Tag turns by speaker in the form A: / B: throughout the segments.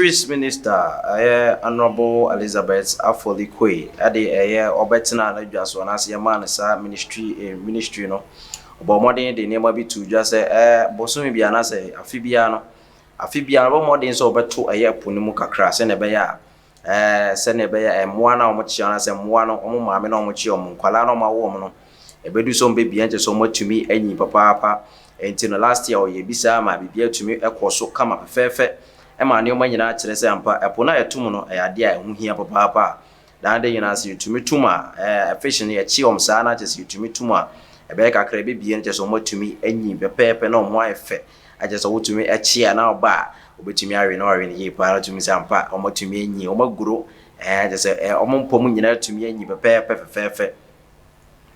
A: Fisheries Minister, Honorable Elizabeth Afolikwe, Ade Obetina na dwaso na se man sa ministry no. Obo modern de name bi to just bosomi bia na se afibia no. Afibia bo modern so obeto poni mu kakra se ne be ya se ne be ya moa na omochi na se moa no omo maame na omochi omo kwala no ma wo omo no. Ebedu so mbe bia nche so motumi anyi papa enti no last year oye bisa ma bibia tumi ekoso kama fefe ema ne oma nyina kire se ampa epona yetum no ade a ehu hia papa dan de nyina se yutumi tuma fish ne ye chi omsa na che se yutumi tuma ebe kakra bibia nche so motumi anyi pepe na omo ayefe aje so wotumi echi na oba obetumi awe na awe ne ye pa tumi se ampa omotumi anyi omaguro je se omo mpom nyina tumi anyi pepe fefe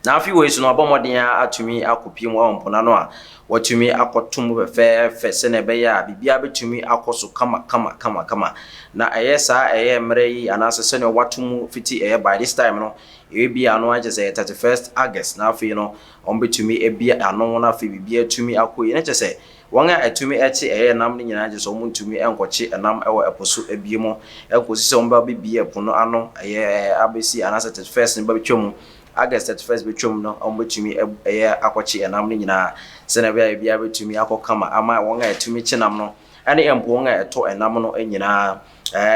A: na afi we so no abomoden atumi akopiem wa ompona no a watumi akotum fe se ne be ya bibia betumi akoso kama na sa mre yi anase se ne watum fiti by this time no bia no age say 31st August na afi no ombetumi ebia ano na afi bibia tumi akoyi na che won a atumi eche nam ne nyina age so omuntumi enkoche nam ewo eposo ebiemo enkosi se omba bibia epono ano abesi anase 31st ne ba betwom August 31st betwom no ombetumi akwachi enam ni nyina se na bia betumi akokama ama won a etumi chinam no ene empo won a eto enam no nyina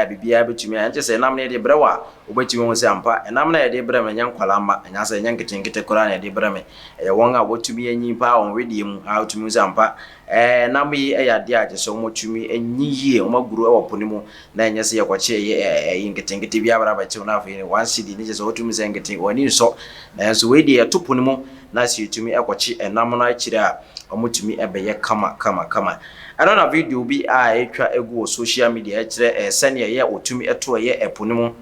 A: bibia betumi anje se enam ne de brewa obetumi won se ampa enam na de breme nya nkwala ma nya se nya nkete kora na de breme won a wotumi anyi pa on wedie mu a otumi se ampa nam yi ya de age so motumi anyi yie o maguru e woponi mu na nya se yakwachi nkete bia bra ba che na afi one cd ni je so otumi se nkete woni so na so wedie etoponi mu na se yutumi ekwachi enam no akire a omotumi ebeye kama ano na video bi a etwa egu social media ekire sene ye otumi eto ye eponi mu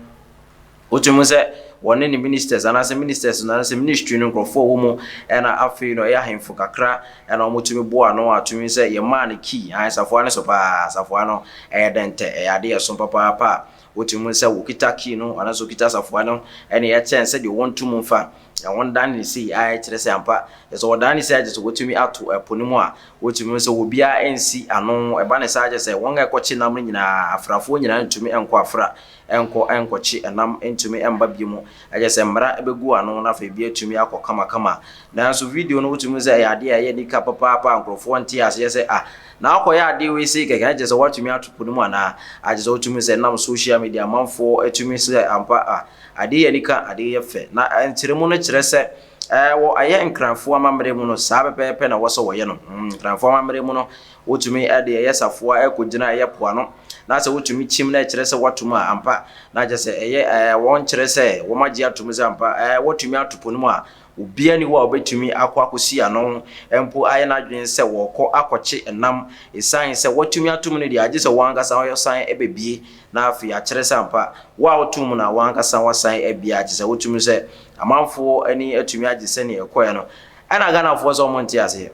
A: otumi se wone ni ministers anase ministers na anase ministry no nkrofo wo mu na afi no ya hemfo kakra na omotumi boa no atumi se ye man key safo ane so pa safo ano dente ade ye so papa otumi se wokita key no anaso kita safo ano ene ye chen se de wontum mfa won dan ni see kire se ampa so wodan ni se age so wotumi ato eponi mu a wotumi se wo bia ensi ano eba ne sa age se won ekochi nam nyina afrafo nyina ntumi enko afra enkochi enam ntumi emba biemu age se mra ebegu ano na fa bia tumi akokama na so video no wotumi se ya ade ya nika papa nkrofo nti ase se na akoya ade we se keke age se wotumi atoponi mu ana age se wotumi se nam social media manfo etumi se ampa ade ya nika ade ye fe na ntiremu no kire se wo aye nkranfo amamre mu no sa pepe na wo so wo ye no nkranfo amamre mu no wotumi ade ye safo ekogina ye poa no na se wotumi chim na kire se watuma ampa na je se won kire se wo maji atum se ampa wotumi atoponi mu a obia ni wo obetumi akwakosi ano empo aye na dwen se wo akoche enam esan se wotumi atum ne dia age se wanga sa yo san ebebie na afi a kire se ampa wo otum na wanga sa wasan ebia age se wotumi se amanfo ani atumi age se ne ekoye no ana gana fo so monti ase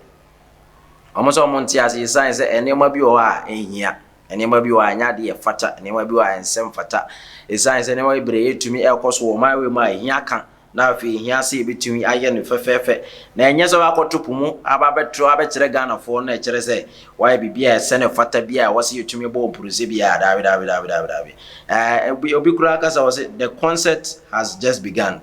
A: omoso monti ase esan se enema bi o a ehia enema bi o anya de fata enema bi o ensem fata esan se enema ibre etumi ekoso wo mawe ma ehia kan na afi hia se betumi aye no fefefe na enye so akotopo mu ababetro abekire Ghana fo na ekire se why bibia ese ne fata bia wose yetumi bo opuruze bia dawe obi kura aka sa wose the concert has just begun.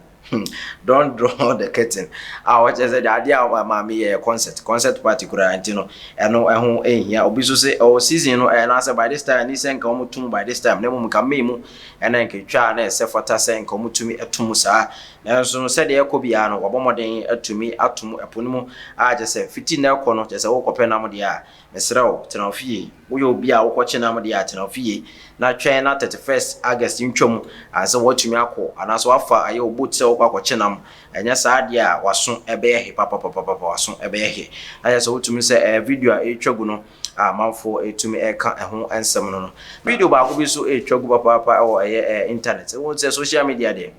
A: Don't draw the curtain. What is the idea of my concert party kura antino eno eho ehia obi so say o season no na say by this time ni sen ka omutum by this time na mu ka memu ena nke twa na ese fata sen ka omutumi etum saa na so no say de ekobia no wobomoden atumi atum eponimu aje say fiti na ekọ no je say wo kope na mo de a mesrew tena ofie wo yo obi a wo koche na mo de a tena ofie na twen na 31st August ntwom ase wotumi akọ anaso afa aye obotse wo kwakoche nam enya saa de a waso ebe ye papa waso ebe ye aye so wotumi se video a etwagu no amanfo etumi eka eho ensem no video ba ko bi so etwagu papa o eye internet wo se social media de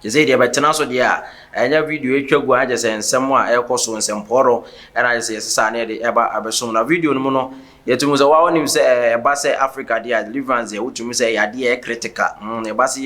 A: jeze de betena so de a enya video etwagu aje se ensem a ekoso ensem poro era je se yesesa na de eba abesom na video no mu no yetumu se wa wonim se eba se Africa de deliverance e wotumu se ya de critical eba se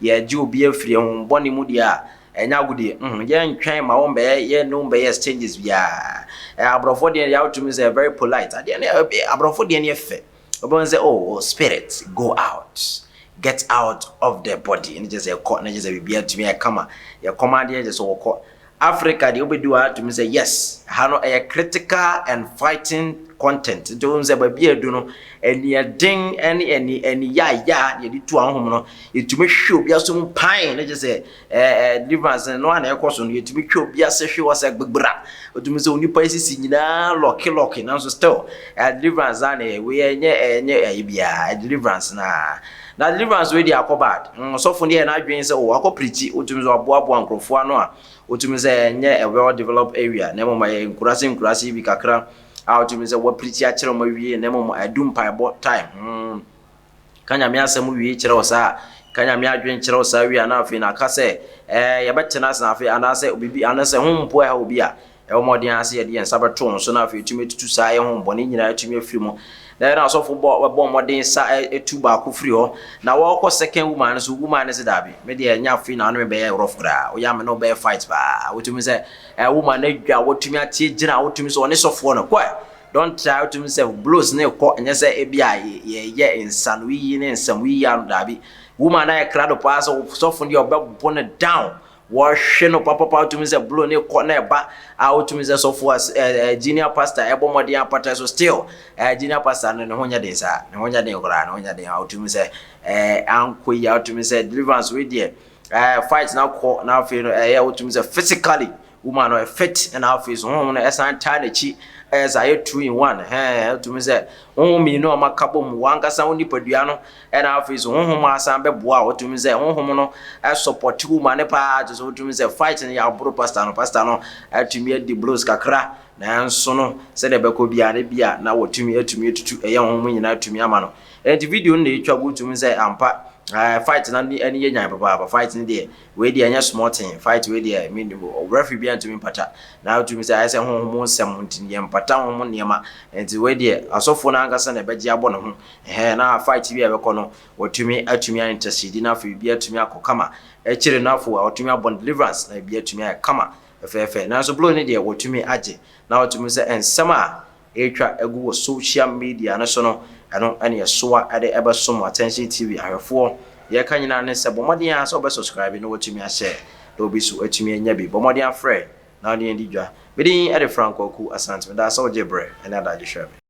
A: ye ji obi afiri ho boni mu de a enya gudi ye ntwen ma won be ye no be exchanges bia abrofo de ya wotumu se very polite ade na abrofo de ne efe Obon say, oh, spirit, go out. Get out of the body. And just a court, and just a be to me a comma. Your command just all Africa, the Obedu to me say, yes, have a critical and fighting content. Don't say, baby, do no, and ya ding, any, ya, you did 2 home, no, it to make sure be some pine, let just say, deliverance and no one, of course, on you to make sure be a session was a big bra, or to me so new places in locky, now so still, deliverance, and we are near deliverance now. Na deliverance we dey akobad so for there na adwen say o akopiriti otumi so aboabo ankrofo ano a otumi say enye a well developed area na mama ye nkurase bi kakra a otumi say wo piriti a kire mo wie na mama adum paibo time kanya me asem wie kire wo sa kanya me adwen kire wo sa wie na afi na aka say ye betena na afi ana say obibi ana say hompo a obi a e wo modern ase ye de sabato so na afi otumi tutu sa ye hombo ne nyina otumi afiri mo na so football modern sa etu ba ku free ho na wo ko second woman so woman se dabi me de nya free na no me be rough gra o ya me no be fight ba wotumi say woman na dwa wotumi atie gina wotumi so ne sofo no kwa don't try to say blows na ko nya say e bia ye insan wi ne nsam wi ya no dabi woman na e krado pa so sofo ne obebo ne down wash no papa to me say blow ne corner ba out to me say so for junior pastor ebo modern pastor so still junior pastor no honya den sa no honya den kora no honya den out to me say anko ya out to me say deliverance we there fight now call now feel out to me say physically woman no fit and half is no esan tie chi as I 2 in 1 to me say me no makabom wankasa oni padua no and half is ma asan be boa to me say no support woman pa to me say fight ya bro pastor no to me the blows kakra na nso no say the be ko bia na bia na wotumi atumi tutu eye nyina atumi ama no and video no etwa go to me say ampa fight na any yenyan papa fight ni there we dey anya small thing fight we dey mean referee bi antumi pata na to me say I say honhom nsem ntini pata honhom niema enti we dey asofo na angasa na beji abo no ho na fight bi e be ko no watumi atumi intercede na afi bi atumi akokama e kire na afo watumi abon deliverance na bi atumi akama efefe na so blow ni dey watumi age na watumi say ensem a etwa egu social media na so no ano ane yesoa ade ebe som attention tv ahwefo ye ka nyina ne se bomodin a so be subscribe no watumi a share do bi so atumi anya bi bomodin afre na ade ndi dwa bedin ade franco ku asante da so jebre ene da je hwe